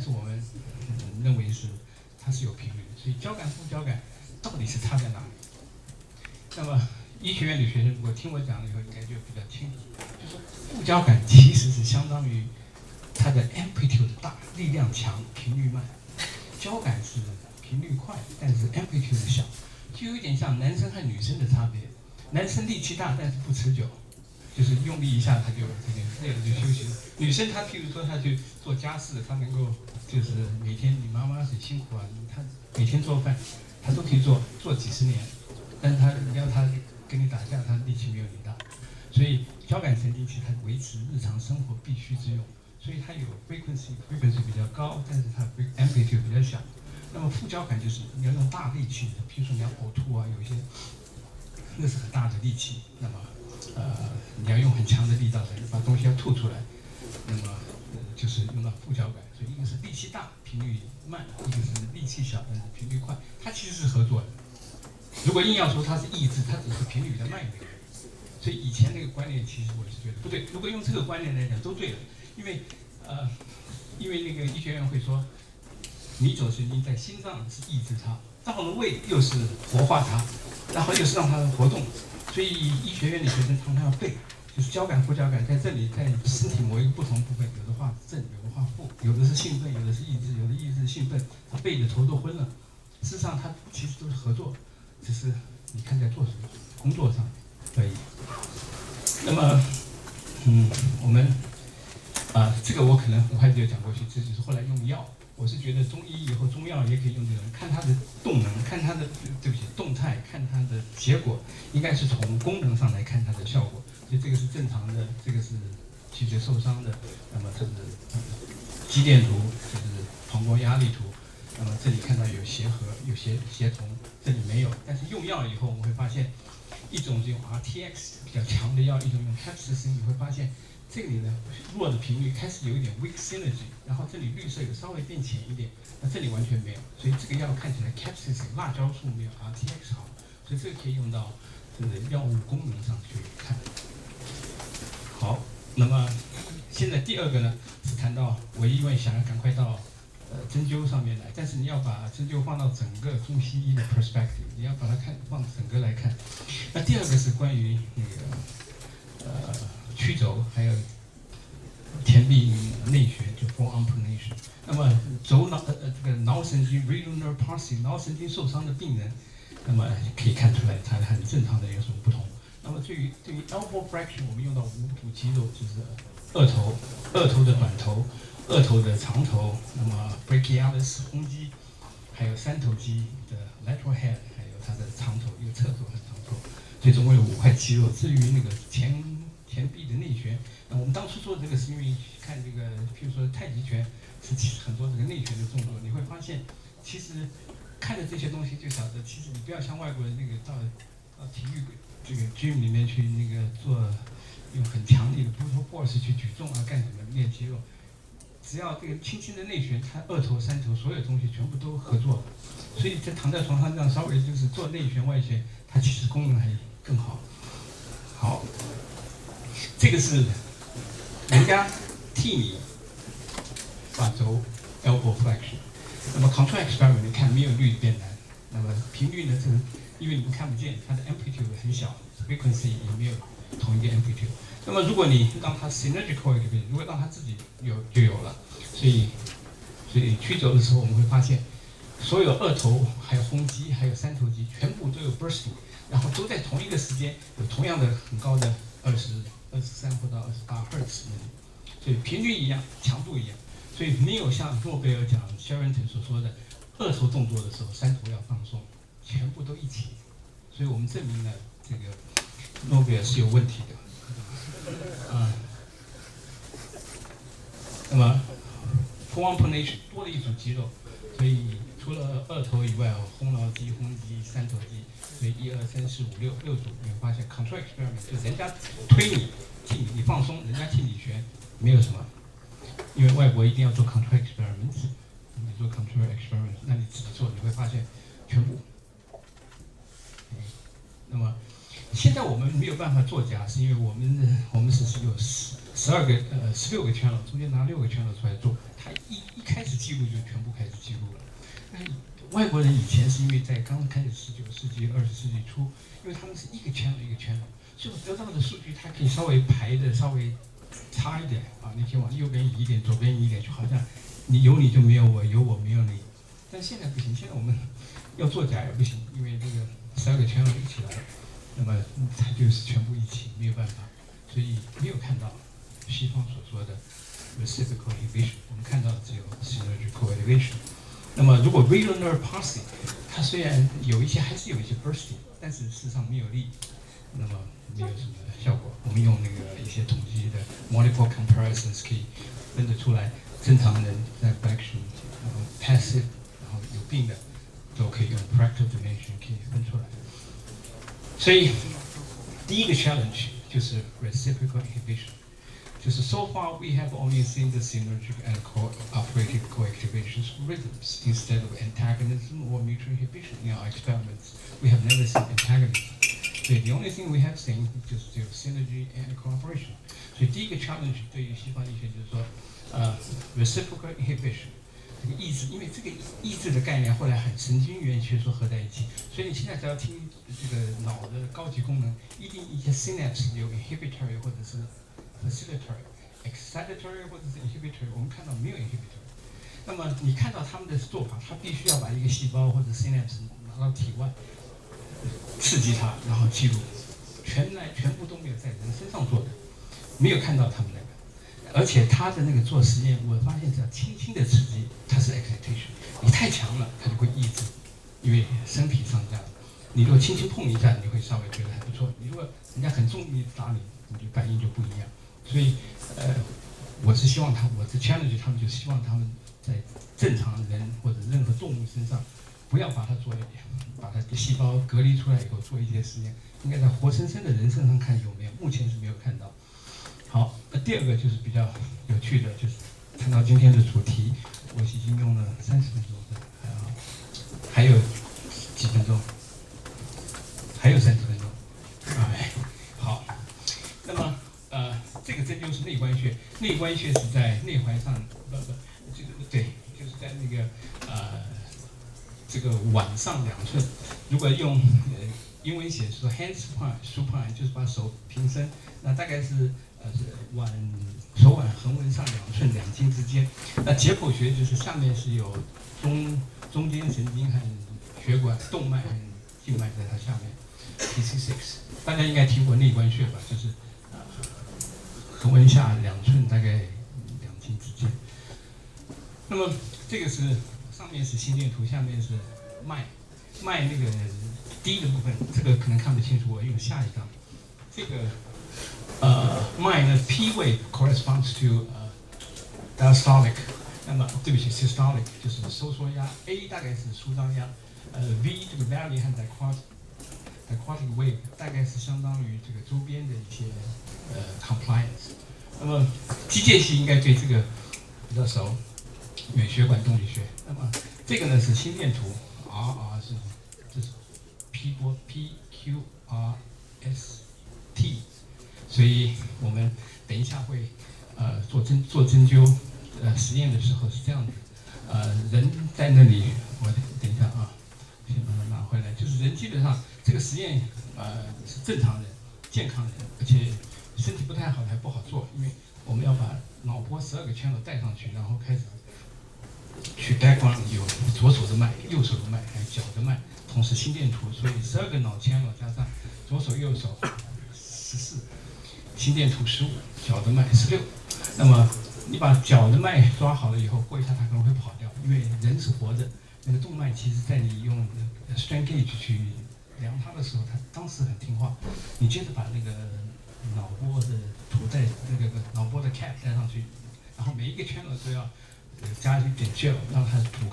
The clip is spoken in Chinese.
是我们认为是它是有频率的，所以交感副交感到底是差在哪里？那么医学院的学生如果听我讲了以后，应该就比较清楚，就是副交感其实是相当于它的 amplitude 大，力量强，频率慢；交感是频率快，但是 amplitude 小，就有点像男生和女生的差别。男生力气大，但是不持久，就是用力一下他就累了就休息了。女生她譬如说她去做家事，她能够就是每天你妈妈很辛苦啊，她每天做饭，她都可以做几十年，但是你要她跟你打架，她力气没有你大。所以交感神经其实它维持日常生活必须之用，所以它有 frequency 比较高，但是它 amplitude 比较小。那么副交感就是你要用大力气，譬如说你要呕吐啊，有一些那是很大的力气，那么你要用很强的力道才能把东西要吐出来，那么就是用到副交感。所以一个是力气大，频率慢；一个是力气小，但是频率快。它其实是合作的。如果硬要说它是抑制，它只是频率比较慢一点。所以以前那个观念其实我是觉得不对。如果用这个观念来讲都对了，因为那个医学院会说，迷走神经在心脏是抑制它，到了胃又是活化它，然后又是让它活动。所以医学院的学生常常要背，就是交感副交感在这里，在身体某一个不同部分，有的画正，有的画负，有的是兴奋，有的是抑制，有的抑制兴奋，他背着头都昏了。事实上，它其实都是合作，只是你看在做什么工作上而已。那么，我们这个我可能很快就讲过去，这就是后来用药。我是觉得中医以后中药也可以用这种，看它的动能，看它的动态，看它的结果，应该是从功能上来看它的效果。所以这个是正常的，这个是脊椎受伤的，那么这是肌电图，这是膀胱压力图。那么这里看到有协和，有协同，这里没有。但是用药以后，我们会发现，一种是用 RTX 比较强的药，一种用 capsaicin， 你会发现这里呢弱的频率开始有一点 weak synergy， 然后这里绿色有稍微变浅一点，那这里完全没有。所以这个药看起来 capsaicin 辣椒素没有 RTX 好，所以这个可以用到这个药物功能上去看。好，那么现在第二个呢是谈到我因为想要赶快到针灸上面来，但是你要把针灸放到整个中西医的 perspective， 你要把它放整个来看。那第二个是关于那个曲轴还有田臂内旋，就 forearm pronation。那么轴脑这个脑神经 renal nerve palsy 脑神经受伤的病人，那么可以看出来它和正常的有什么不同。那么对于 elbow flexion， 我们用到五组肌肉，就是二头的短头。二头的长头，那么 brachialis 肱肌，还有三头肌的 lateral head， 还有它的长头，一个侧头和长头，所以总共有5块肌肉。至于那个前臂的内旋，那我们当初做这个是因为看这个，譬如说太极拳是很多这个内旋的动作，你会发现，其实看着这些东西就晓得，其实你不要像外国人那个到体育这个 gym 里面去那个用很强力的 brute force 去举重啊干什么练肌肉。只要这个轻轻的内旋，它二头、三头所有东西全部都合作，所以在躺在床上这样稍微就是做内旋、外旋，它其实功能还更好。好，这个是人家替你把轴 elbow flexion， 那么 control experiment 你看没有率变难，那么频率呢，这个因为你们看不见，它的 amplitude 很小 ，frequency 也没有同一个 amplitude。那么如果你让它 synergical 一个，如果让它自己就有了，所以曲轴的时候我们会发现，所有二头、还有肱肌、还有三头肌全部都有 bursting， 然后都在同一个时间有同样的很高的23或到28赫兹，所以频率一样，强度一样，所以没有像诺贝尔奖 Shyang 所说的二头动作的时候三头要放松，全部都一起，所以我们证明了这个诺贝尔是有问题的。那么 forearm pronation 多了一组肌肉，所以除了二头以外，肱桡肌、肱肌、三头肌，所以1、2、3、4、5、6组，你会发现 control experiment 就人家推你、替你放松，人家替你旋，没有什么。因为外国一定要做 control experiment， 你做 control experiment， 那你自己做，你会发现全部。那么现在我们没有办法作假，是因为我们是有16个channel， 中间拿6个channel出来做，它一开开始记录就全部开始记录了。但是外国人以前是因为在刚开始19世纪、20世纪初，因为他们是一个 channel 一个 channel，所以我得到的数据它可以稍微排的稍微差一点啊，你可以往右边移一点，左边移一点，就好像你有你就没有我，有我没有你。但现在不行，现在我们要作假也不行，因为这个12个 channel 一起来，那么它就是全部一起，没有办法，所以没有看到西方所说的 reciprocal inhibition， 我们看到的只有 synergical activation。那么如果 vagal nerve palsy， 它虽然还是有一些 bursting， 但是事实上没有力，那么没有什么效果。我们用那个一些统计的 multiple comparisons 可以分得出来，正常人在 flexion， 然后 passive， 然后有病的都可以用 practical dimension 可以分出来。所以第一个 challenge 就是 reciprocal inhibition。就是 so far we have only seen the synergic and cooperative co-activation rhythms instead of antagonism or mutual inhibition in our experiments. We have never seen antagonism. So the only thing we have seen is just synergy and cooperation. 所以第一个 challenge 对于西方医学就是说，reciprocal inhibition 这个抑制，因为这个抑制的概念后来和神经元学说合在一起，所以你现在只要听这个脑的高级功能，一定一些 synapse 有 inhibitory 或者是 facilitatory、excitatory 或者是 inhibitory， 我们看到没有 inhibitory。那么你看到他们的做法，他必须要把一个细胞或者 synapse 拿到体外，刺激它，然后记录，全部都没有在人身上做的，没有看到他们那个。而且他的那个做实验，我发现只要轻轻的刺激，它是 excitation， 你太强了，它就会抑制，因为身体上这样。你如果轻轻碰一下，你会稍微觉得还不错；你如果人家很重力打你，你就反应就不一样。所以，我是希望我是 challenge 他们，就希望他们在正常人或者任何动物身上，不要把它做把它的细胞隔离出来以后做一些实验，应该在活生生的人身上看有没有，目前是没有看到。好，那第二个就是比较有趣的，就是谈到今天的主题，我已经用了30分钟的，还有几分钟，还有30分钟，好，那么这个针灸是内关穴，内关穴是在内踝上，对，就是在那个这个腕上2寸，如果用英文写说 hand supine， 就是把手平伸，那大概是手腕横纹上2寸2筋之间。那解剖学就是下面是有中间神经和血管、动脉和静脉在它下面。PC6， 大家应该听过内关穴吧？就是横纹下2寸，大概2筋之间。那么这个是上面是心电图，下面是脉那个低的部分，这个可能看不清楚，我用下一张。这个脉呢 P wave corresponds to diastolic， 那么对不起 systolic 就是收缩压 ，A 大概是舒张压，V 这个 valley 和 diacritic wave 大概是相当于这个周边的一些compliance。那么机械系应该对这个比较熟，因为血管动力学。那么这个呢是心电图 ，RR 这是 P 波 PQRST。所以我们等一下会做针灸实验的时候是这样子，人在那里，我等一下啊，先把它拿回来。就是人基本上这个实验是正常人、健康人，而且身体不太好还不好做，因为我们要把脑波12个channel带上去，然后开始去diagram有左手的脉、右手的脉还有脚的脉，同时心电图，所以12个脑channel加上左手右手14。心电图15，脚的脉16。那么你把脚的脉抓好了以后，过一下它可能会跑掉，因为人是活着，那个动脉其实在你用 strain gauge 去量它的时候，它当时很听话。你接着把那个脑波的图带那个脑波的 cap 带上去，然后每一个 channel 都要加一点 gel， 让它阻抗。